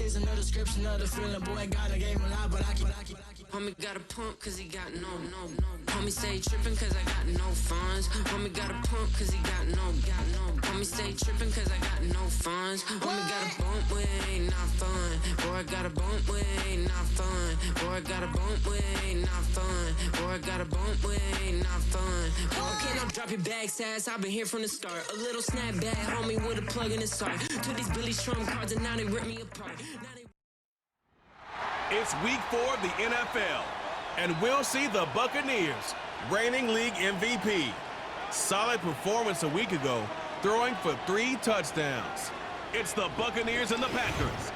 season, no description of the feeling. Boy, got a game a lot, but I keep. Homie got a pump cause he got no. Homie stay trippin' cause I got no funds. Homie got a pump cause he got no. Homie stay trippin' cause I got no funds. Homie got a bump with it ain't not fun. Boy, I got a bump with it ain't not fun. Boy, I got a bump with it ain't not fun. Boy, I got a bump with it ain't not fun. Okay, now drop your bag, sass. I've been here from the start. A little snapback, homie, with a plug in the start. Took these Billy Strum cards and now they rip me apart. It's week 4 of the NFL, and we'll see the Buccaneers, reigning league MVP. Solid performance a week ago, throwing for 3 touchdowns. It's the Buccaneers and the Packers.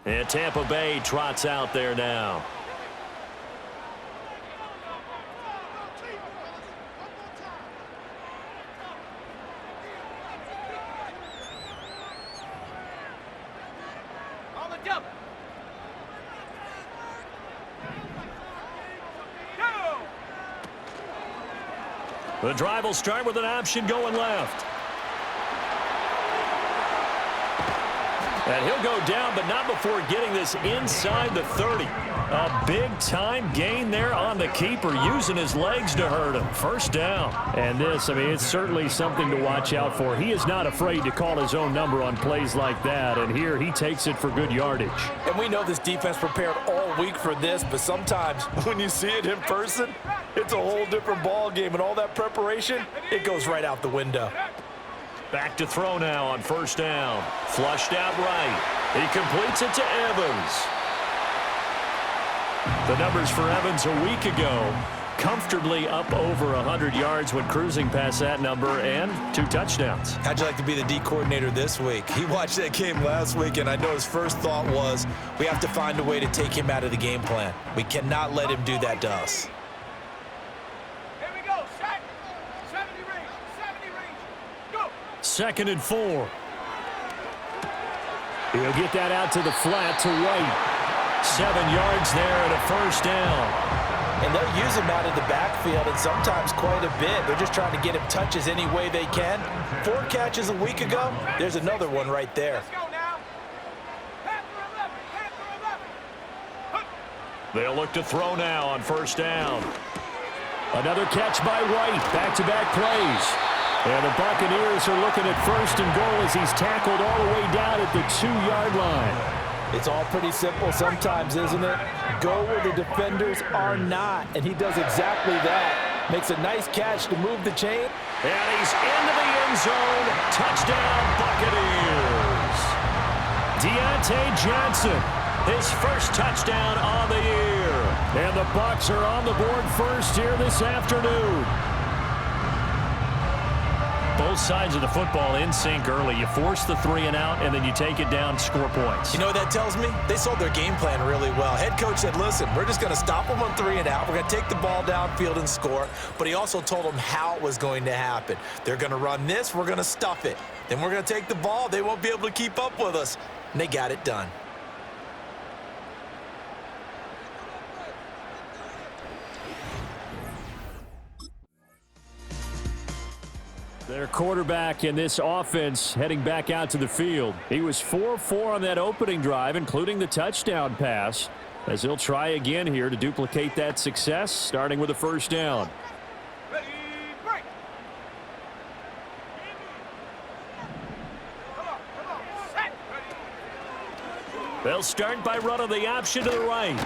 And Tampa Bay trots out there now. The drive will start with an option going left. And he'll go down, but not before getting this inside the 30. A big-time gain there on the keeper, using his legs to hurt him. First down. And this, I mean, it's certainly something to watch out for. He is not afraid to call his own number on plays like that, and here he takes it for good yardage. And we know this defense prepared all week for this, but sometimes when you see it in person, it's a whole different ball game, and all that preparation, it goes right out the window. Back to throw now on first down. Flushed out right. He completes it to Evans. The numbers for Evans a week ago, comfortably up over 100 yards when cruising past that number, and 2 touchdowns. How'd you like to be the D coordinator this week? He watched that game last week, and I know his first thought was, we have to find a way to take him out of the game plan. We cannot let him do that to us. Here we go, set. 70 range, go. 2nd and 4. He'll get that out to the flat to White. 7 yards there and a first down. And they'll use him out of the backfield, and sometimes quite a bit. They're just trying to get him touches any way they can. 4 catches a week ago. There's another one right there. Let's go now. Panther 11. They'll look to throw now on first down. Another catch by White. Back-to-back plays. And the Buccaneers are looking at 1st and goal as he's tackled all the way down at the 2-yard line. It's all pretty simple sometimes, isn't it? Go where the defenders are not, and he does exactly that. Makes a nice catch to move the chain. And he's into the end zone. Touchdown, Buccaneers. Deontay Johnson, his first touchdown on the year. And the Bucs are on the board first here this afternoon. Both sides of the football in sync early. You force the 3 and out, and then you take it down, score points. You know what that tells me? They sold their game plan really well. Head coach said, listen, we're just going to stop them on 3 and out. We're going to take the ball downfield and score. But he also told them how it was going to happen. They're going to run this. We're going to stuff it. Then we're going to take the ball. They won't be able to keep up with us. And they got it done. Their quarterback in this offense heading back out to the field. He was 4-4 on that opening drive, including the touchdown pass, as he'll try again here to duplicate that success, starting with a first down. Ready, break. Come on, set. Ready. They'll start by running the option to the right.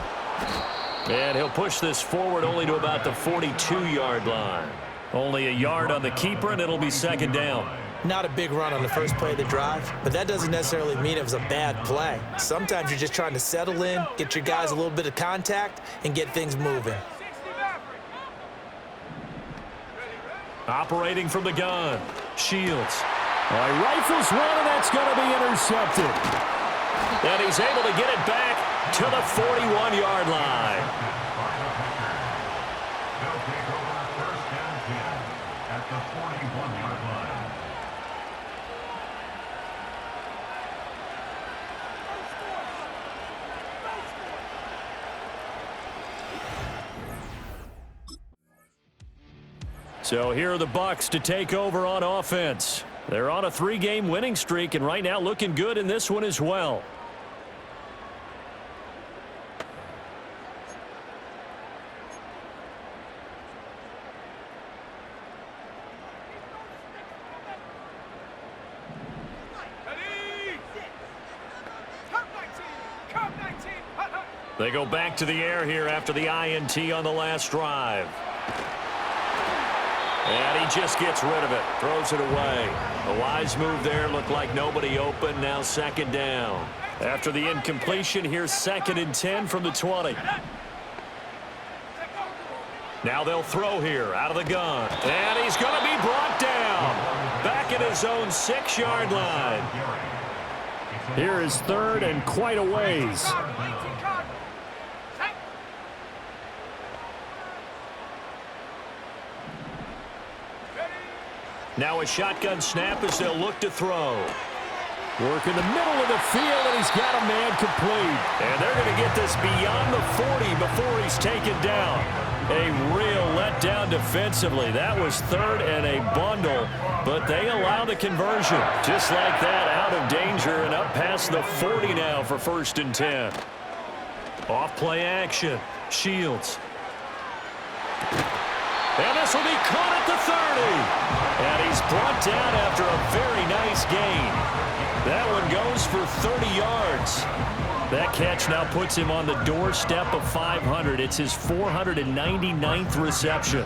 And he'll push this forward only to about the 42-yard line. Only a yard on the keeper, and it'll be 2nd down. Not a big run on the first play of the drive, but that doesn't necessarily mean it was a bad play. Sometimes you're just trying to settle in, get your guys a little bit of contact, and get things moving. Operating from the gun, Shields. He rifles one, and that's going to be intercepted. And he's able to get it back to the 41-yard line. So here are the Bucs to take over on offense. They're on a 3-game winning streak, and right now looking good in this one as well. They go back to the air here after the INT on the last drive. And he just gets rid of it, throws it away. A wise move there, looked like nobody open, now second down. After the incompletion, here's 2nd and 10 from the 20. Now they'll throw here out of the gun. And he's going to be brought down. Back at his own 6-yard line. Here is 3rd and quite a ways. Now a shotgun snap as they'll look to throw. Work in the middle of the field, and he's got a man complete. And they're going to get this beyond the 40 before he's taken down. A real letdown defensively. That was 3rd and a bundle, but they allow the conversion. Just like that, out of danger and up past the 40 now for 1st and 10. Off play action. Shields. And this will be caught at the 30. And he's brought down after a very nice gain. That one goes for 30 yards. That catch now puts him on the doorstep of 500. It's his 499th reception.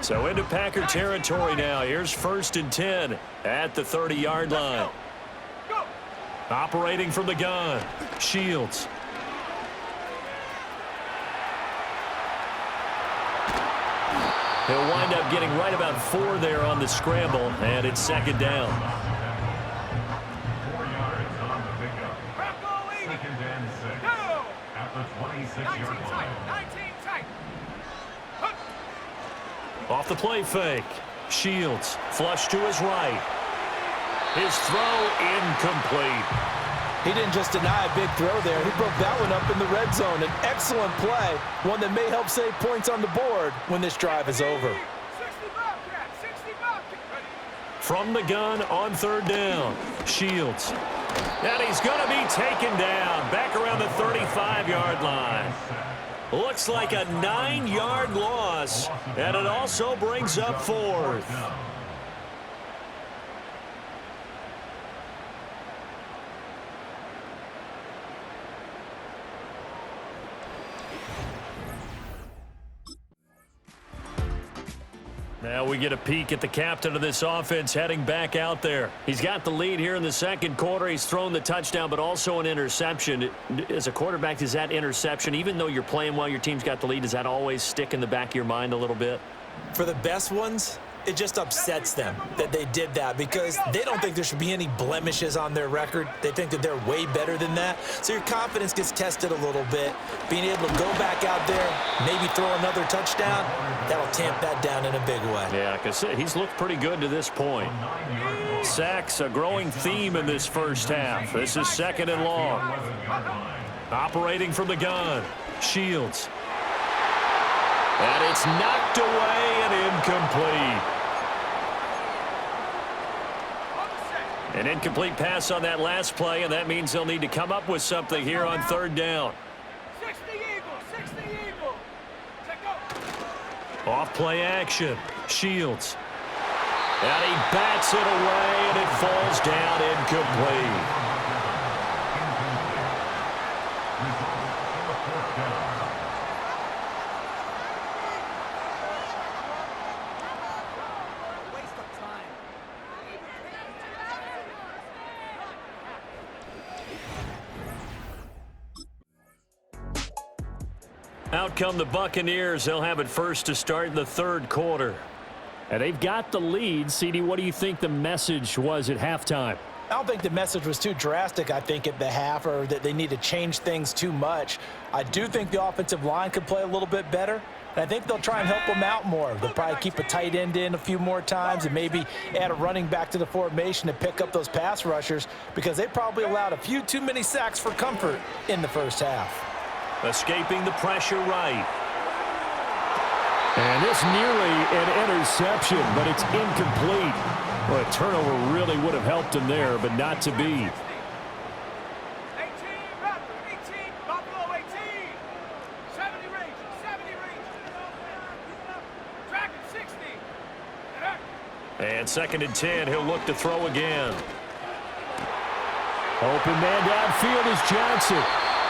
So into Packer territory now. Here's 1st and 10 at the 30-yard line. Operating from the gun, Shields. He'll wind up getting right about 4 there on the scramble, and it's 2nd down. 4 yards on the pickup. 2nd and 6 at the 26-yard line. 19 tight. Off the play fake. Shields flush to his right. His throw incomplete. He didn't just deny a big throw there. He broke that one up in the red zone. An excellent play, one that may help save points on the board when this drive is over. 60 Bobcat, 60 Bobcat. From the gun on 3rd down. Shields. And he's going to be taken down back around the 35-yard line. Looks like a 9-yard loss, and it also brings up 4th. Now we get a peek at the captain of this offense heading back out there. He's got the lead here in the 2nd quarter. He's thrown the touchdown, but also an interception. As a quarterback, does that interception, even though you're playing well, your team's got the lead, does that always stick in the back of your mind a little bit? For the best ones, it just upsets them that they did that because they don't think there should be any blemishes on their record. They think that they're way better than that. So your confidence gets tested a little bit. Being able to go back out there, maybe throw another touchdown, that'll tamp that down in a big way. Yeah, because he's looked pretty good to this point. Sacks, a growing theme in this first half. This is 2nd and long. Operating from the gun. Shields. And it's knocked away and incomplete. An incomplete pass on that last play, and that means they'll need to come up with something here on 3rd down. 60 Eagles, 60 Eagles. Off play action. Shields. And he bats it away, and it falls down incomplete. Out come the Buccaneers. They'll have it first to start in the 3rd quarter. And they've got the lead. CD, what do you think the message was at halftime? I don't think the message was too drastic, I think, at the half, or that they need to change things too much. I do think the offensive line could play a little bit better, and I think they'll try and help them out more. They'll probably keep a tight end in a few more times and maybe add a running back to the formation to pick up those pass rushers because they probably allowed a few too many sacks for comfort in the first half. Escaping the pressure right. And this nearly an interception, but it's incomplete. Well, a turnover really would have helped him there, but not to be. 18, Buffalo 18. 70 range. Track at 60. And 2nd and 10, he'll look to throw again. Open man downfield is Johnson.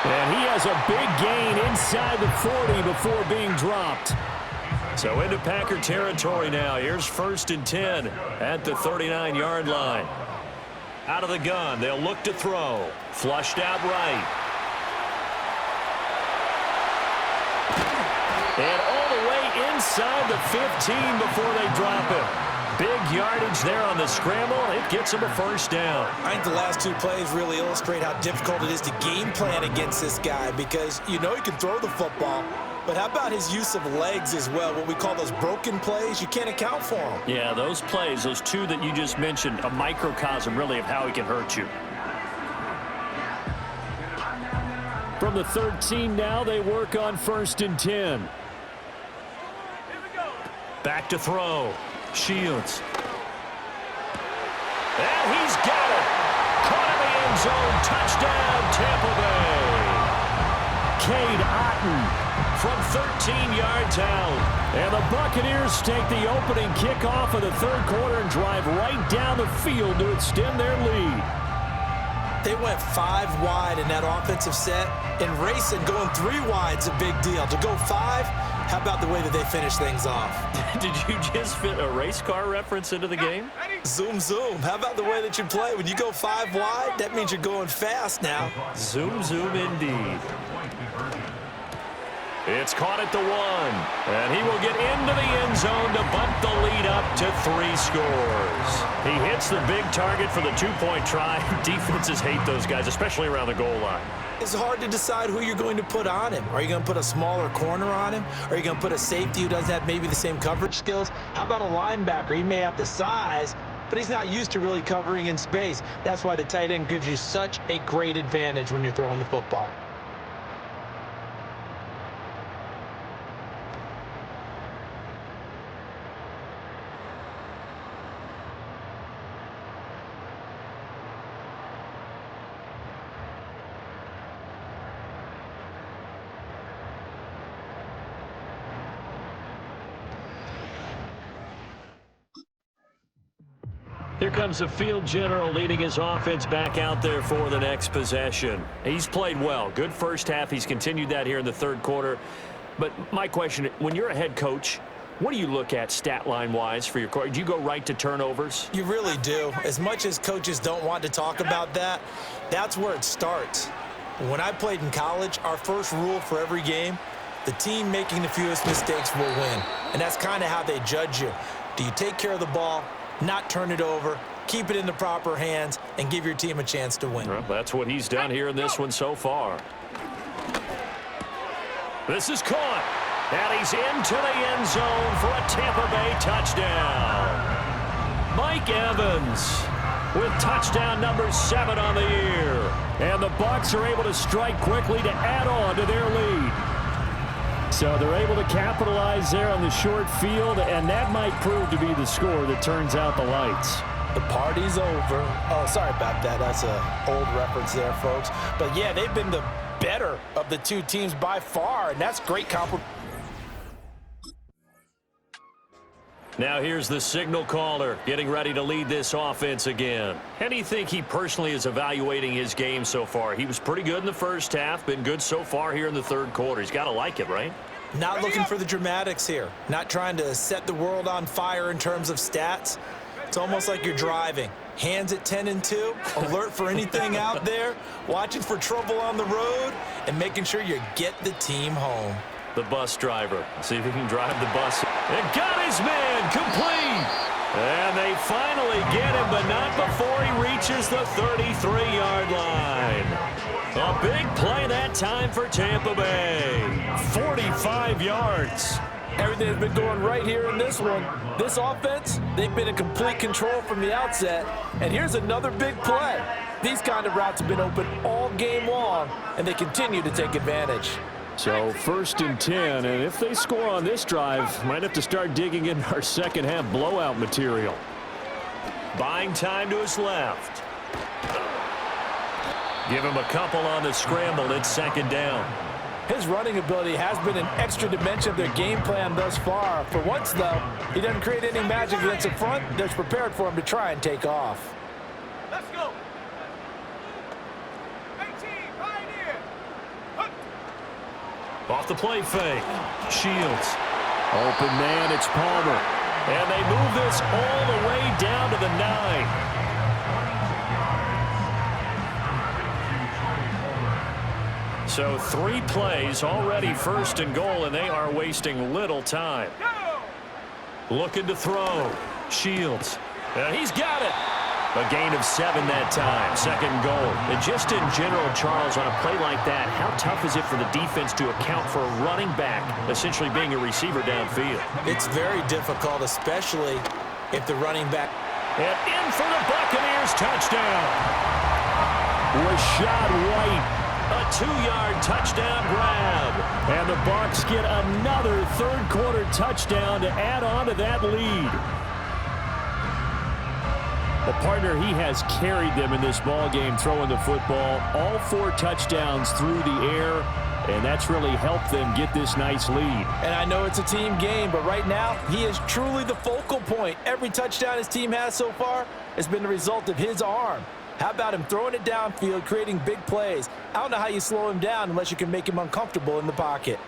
And he has a big gain inside the 40 before being dropped. So into Packer territory now. Here's 1st and 10 at the 39-yard line. Out of the gun, they'll look to throw. Flushed out right. And all the way inside the 15 before they drop it. Big yardage there on the scramble. It gets him a 1st down. I think the last 2 plays really illustrate how difficult it is to game plan against this guy because you know he can throw the football, but how about his use of legs as well, what we call those broken plays? You can't account for them. Yeah, those plays, those 2 that you just mentioned, a microcosm really of how he can hurt you. From the 13 now, they work on 1st and 10. Back to throw. Shields. And he's got it. Caught in the end zone. Touchdown, Tampa Bay. Cade Otton from 13 yards out. And the Buccaneers take the opening kickoff of the 3rd quarter and drive right down the field to extend their lead. They went 5 wide in that offensive set, and racing going 3 wide is a big deal. To go 5, how about the way that they finish things off? Did you just fit a race car reference into the game? Zoom, zoom. How about the way that you play? When you go 5 wide, that means you're going fast now. Zoom, zoom indeed. It's caught at the 1. And he will get into the end zone to bump the lead up to 3 scores. He hits the big target for the 2-point try. Defenses hate those guys, especially around the goal line. It's hard to decide who you're going to put on him. Are you going to put a smaller corner on him? Are you going to put a safety who doesn't have maybe the same coverage skills? How about a linebacker? He may have the size, but he's not used to really covering in space. That's why the tight end gives you such a great advantage when you're throwing the football. Here comes the field general leading his offense back out there for the next possession. He's played well. Good first half. He's continued that here in the 3rd quarter. But my question, when you're a head coach, what do you look at stat line-wise for your coach? Do you go right to turnovers? You really do. As much as coaches don't want to talk about that, that's where it starts. When I played in college, our first rule for every game, the team making the fewest mistakes will win. And that's kind of how they judge you. Do you take care of the ball, not turn it over, keep it in the proper hands, and give your team a chance to win? Well, that's what he's done here in this one so far. This is caught, and he's into the end zone for a Tampa Bay touchdown. Mike Evans with touchdown number 7 on the year. And the Bucs are able to strike quickly to add on to their lead. So they're able to capitalize there on the short field, and that might prove to be the score that turns out the lights. The party's over. Oh, sorry about that. That's an old reference there, folks. But, yeah, they've been the better of the 2 teams by far, and that's great compliment. Now here's the signal caller getting ready to lead this offense again. How do you think he personally is evaluating his game so far? He was pretty good in the first half, been good so far here in the 3rd quarter. He's got to like it, right? Not looking for the dramatics here. Not trying to set the world on fire in terms of stats. It's almost like you're driving. Hands at 10 and 2, alert for anything out there, watching for trouble on the road, and making sure you get the team home. The bus driver. See if he can drive the bus. And got his man complete. And they finally get him, but not before he reaches the 33-yard line. A big play that time for Tampa Bay. 45 yards. Everything has been going right here in this one. This offense, they've been in complete control from the outset. And here's another big play. These kind of routes have been open all game long, and they continue to take advantage. So 1st and 10, and if they score on this drive, might have to start digging in our second half blowout material. Buying time to his left. Give him a couple on the scramble. It's 2nd down. His running ability has been an extra dimension of their game plan thus far. For once, though, he doesn't create any magic against the front that's prepared for him to try and take off. Let's go. 18, Pioneer. Hook. Off the play fake. Shields. Open man, it's Palmer. And they move this all the way down to the 9. So 3 plays, already 1st and goal, and they are wasting little time. Looking to throw. Shields. And he's got it. A gain of 7 that time. 2nd goal. And just in general, Charles, on a play like that, how tough is it for the defense to account for a running back essentially being a receiver downfield? It's very difficult, especially if the running back... And in for the Buccaneers touchdown. Rashad White. A 2-yard touchdown grab. And the Bucs get another 3rd quarter touchdown to add on to that lead. The partner, he has carried them in this ball game throwing the football. All 4 touchdowns through the air, and that's really helped them get this nice lead. And I know it's a team game, but right now, he is truly the focal point. Every touchdown his team has so far has been the result of his arm. How about him throwing it downfield, creating big plays? I don't know how you slow him down unless you can make him uncomfortable in the pocket.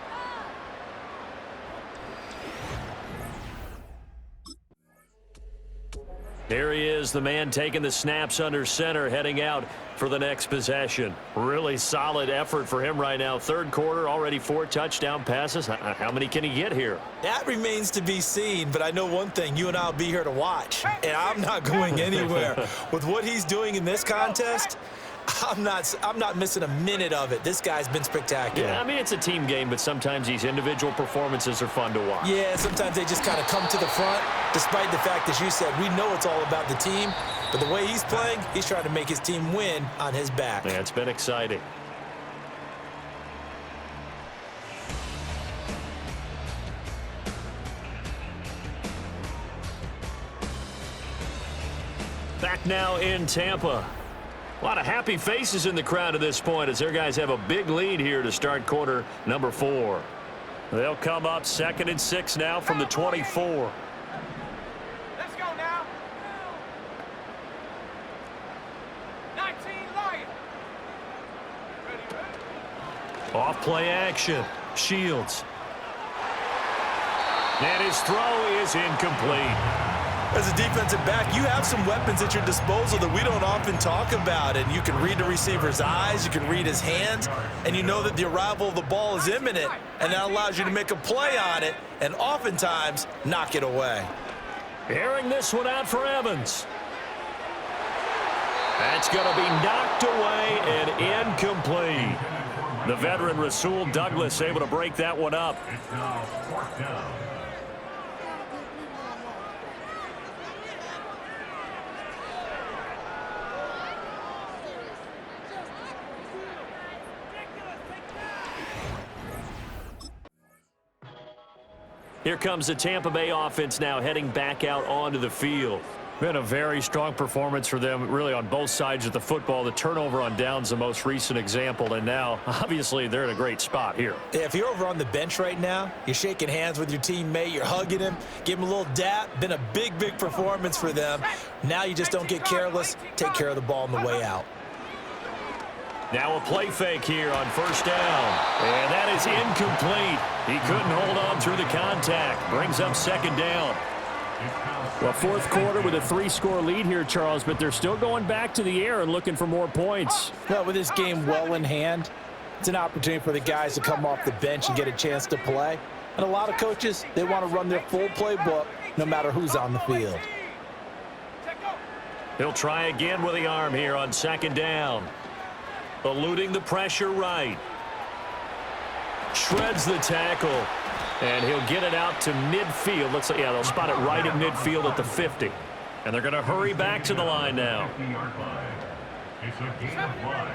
Here he is, the man taking the snaps under center, heading out for the next possession. Really solid effort for him right now. 3rd quarter, already 4 touchdown passes. How many can he get here? That remains to be seen, but I know one thing. You and I will be here to watch, and I'm not going anywhere. With what he's doing in this contest, I'm not missing a minute of it. This guy's been spectacular. Yeah, I mean, it's a team game, but sometimes these individual performances are fun to watch. Yeah, sometimes they just kind of come to the front, despite the fact, as you said, we know it's all about the team. But the way he's playing, he's trying to make his team win on his back. Yeah, it's been exciting. Back now in Tampa. A lot of happy faces in the crowd at this point as their guys have a big lead here to start quarter number 4. They'll come up 2nd and 6 now from the 24. Let's go now. 19, Lion. Ready. Off play action. Shields. And his throw is incomplete. As a defensive back, you have some weapons at your disposal that we don't often talk about, and you can read the receiver's eyes, you can read his hands, and you know that the arrival of the ball is imminent, and that allows you to make a play on it and oftentimes knock it away. Airing this one out for Evans. That's going to be knocked away and incomplete. The veteran Rasul Douglas able to break that one up. It's now 4th down. Here comes the Tampa Bay offense now heading back out onto the field. Been a very strong performance for them, really, on both sides of the football. The turnover on downs the most recent example, and now, obviously, they're in a great spot here. Yeah, if you're over on the bench right now, you're shaking hands with your teammate, you're hugging him, give him a little dap. Been a big, big performance for them. Now you just don't get careless. Take care of the ball on the way out. Now a play fake here on 1st down. And that is incomplete. He couldn't hold on through the contact. Brings up 2nd down. Well, 4th quarter with a 3-score lead here, Charles, but they're still going back to the air and looking for more points. Well, with this game well in hand, it's an opportunity for the guys to come off the bench and get a chance to play. And a lot of coaches, they want to run their full playbook no matter who's on the field. He'll try again with the arm here on 2nd down. Eluding the pressure right. Shreds the tackle. And he'll get it out to midfield. Looks like, yeah, they'll spot it right at midfield at the 50. And they're going to hurry back to the line now. It's a gain of 5.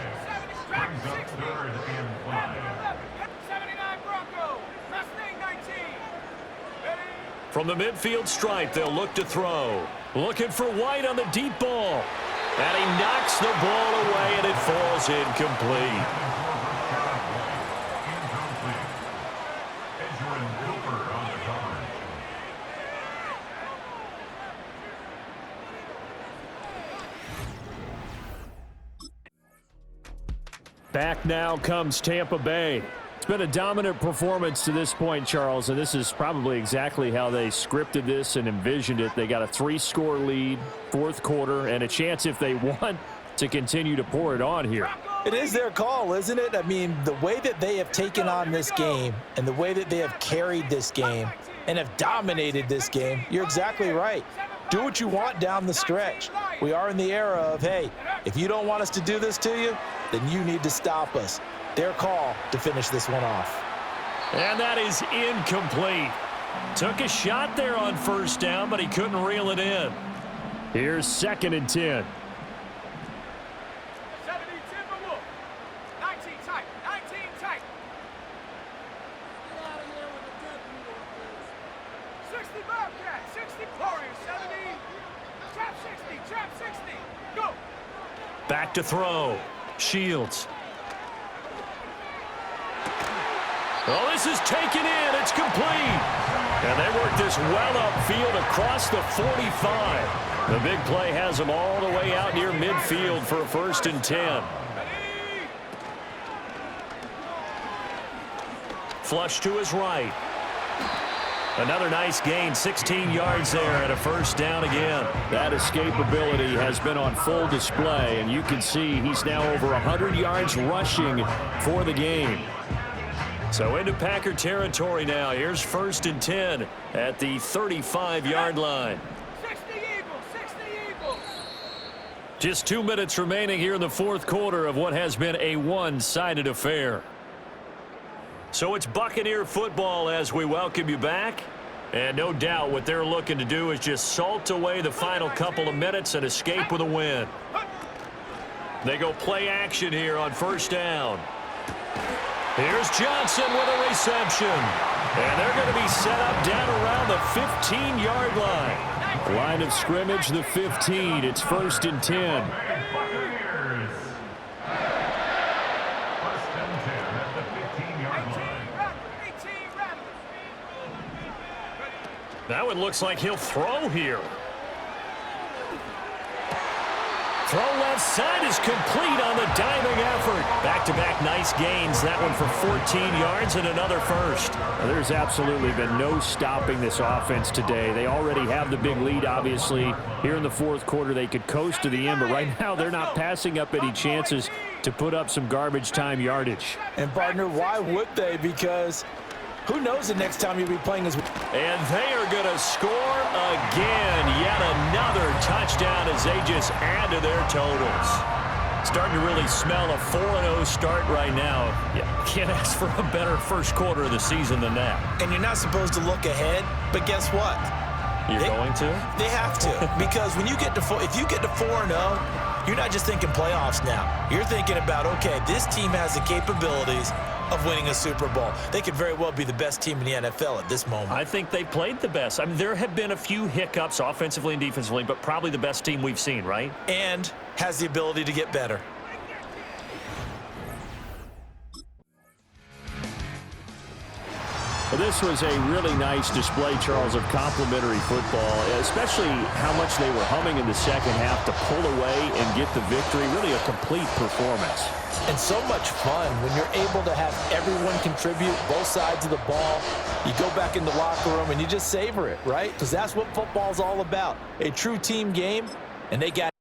Brings up 3rd and 5. From the midfield stripe, they'll look to throw. Looking for White on the deep ball. And he knocks the ball away, and it falls incomplete. Back now comes Tampa Bay. It's been a dominant performance to this point, Charles, and this is probably exactly how they scripted this and envisioned it. They got a 3-score lead, fourth quarter, and a chance, if they want, to continue to pour it on here. It is their call, isn't it? I mean, the way that they have taken on this game and the way that they have carried this game and have dominated this game, you're exactly right. Do what you want down the stretch. We are in the era of, hey, if you don't want us to do this to you, then you need to stop us. Their call to finish this one off. And that is incomplete. Took a shot there on first down, but he couldn't reel it in. Here's 2nd and 10. 70 Timberwolf. 19 tight. 19 tight. 60 Bobcat. 60 Warriors. 70. Trap 60. Trap 60. Go. Back to throw. Shields. Oh, this is taken in. It's complete. And they work this well upfield across the 45. The big play has them all the way out near midfield for a 1st and 10. Flush to his right. Another nice gain, 16 yards there, and a 1st down again. That escapability has been on full display, and you can see he's now over 100 yards rushing for the game. So into Packer territory now. Here's 1st and 10 at the 35-yard line. 60 Eagles. 60 Eagles. Just 2 minutes remaining here in the fourth quarter of what has been a one-sided affair. So it's Buccaneer football as we welcome you back. And no doubt what they're looking to do is just salt away the final couple of minutes and escape with a win. They go play action here on 1st down. Here's Johnson with a reception. And they're going to be set up down around the 15-yard line. Line of scrimmage, the 15. It's 1st and 10. That one looks like he'll throw here. Throw left side is complete on the diving effort. Back-to-back nice gains. That one for 14 yards and another 1st. Well, there's absolutely been no stopping this offense today. They already have the big lead, obviously. Here in the fourth quarter, they could coast to the end, but right now they're not passing up any chances to put up some garbage time yardage. And, partner, why would they? Because who knows the next time you'll be playing as... And they are going to score again. Yet another touchdown as they just add to their totals. Starting to really smell a 4-0 start right now. Yeah, can't ask for a better first quarter of the season than that. And you're not supposed to look ahead, but guess what? You're going to? They have to. Because when you get to if you get to 4-0, you're not just thinking playoffs now. You're thinking about, okay, this team has the capabilities of winning a Super Bowl. They could very well be the best team in the NFL at this moment. I think they played the best. I mean, there have been a few hiccups offensively and defensively, but probably the best team we've seen, right? And has the ability to get better. Well, this was a really nice display, Charles, of complimentary football, especially how much they were humming in the second half to pull away and get the victory. Really a complete performance. And so much fun when you're able to have everyone contribute, both sides of the ball. You go back in the locker room and you just savor it, right? Because that's what football's all about. A true team game, and they got